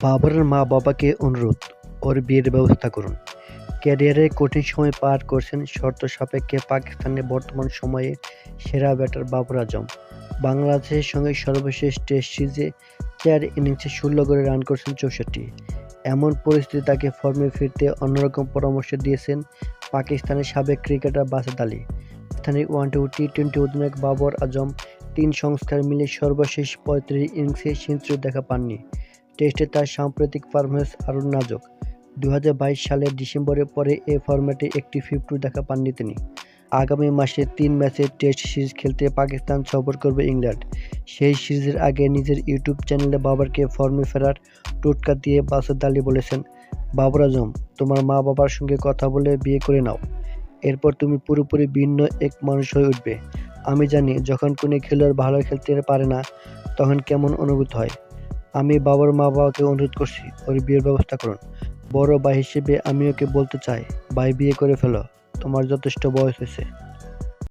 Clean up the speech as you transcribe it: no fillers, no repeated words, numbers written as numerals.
বাবরের মা-বাবাকে অনুরোধ, ওর বিয়ের ব্যবস্থা করুন। ক্যারিয়ারে কঠিন সময় পার করছেন শর্ত সাপেক্ষে পাকিস্তানের বর্তমান সময়ে সেরা ব্যাটার বাবর আজম। বাংলাদেশের সঙ্গে সর্বশেষ টেস্ট সিরিজে ৪ ইনিংসে ১৬ করে রান করেছেন ৬৪। এমন পরিস্থিতিতে তাকে ফর্মে ফিরতে অন্যরকম পরামর্শ দিয়েছেন পাকিস্তানের সাবেক ক্রিকেটার বাসেত আলী। স্থানীয় ওয়ানডে ও টি-টোয়েন্টি অধিনায়ক বাবর আজম ৩ সংস্থার মিলে সর্বশেষ ৩৫ ইনিংসে সেঞ্চুরি দেখা পাননি। টেস্টে তার সাম্প্রতিক পারফরম্যান্স আরও নাজুক। ২০২২ সালের ডিসেম্বরের পরে এ ফরম্যাটে একটি 50 দেখা পাননি তিনি। আগামী মাসে ৩ ম্যাচের টেস্ট সিরিজ খেলতে পাকিস্তান সফর করবে ইংল্যান্ড। সেই সিরিজের আগে নিজের ইউটিউব চ্যানেলে বাবরকে ফর্মে ফেরার টোটকা দিয়ে বাসেত আলী বলেছেন, বাবর আজম, তোমার মা-বাবার সঙ্গে কথা বলে বিয়ে করে নাও। এরপর তুমি পুরোপুরি ভিন্ন এক মানুষ হয়ে উঠবে। আমি জানি যখন কোনো খেলোয়াড় ভালো খেলতে পারে না তখন কেমন অনুভূতি হয়। আমি বাবর মা-বাবাকে অনুরোধ করছি, ওর বিয়ের ব্যবস্থা করুন। বড় ভাই হিসেবে আমি ওকে বলতে চাই, ভাই বিয়ে করে ফেলো, তোমার যথেষ্ট বয়স হয়েছে।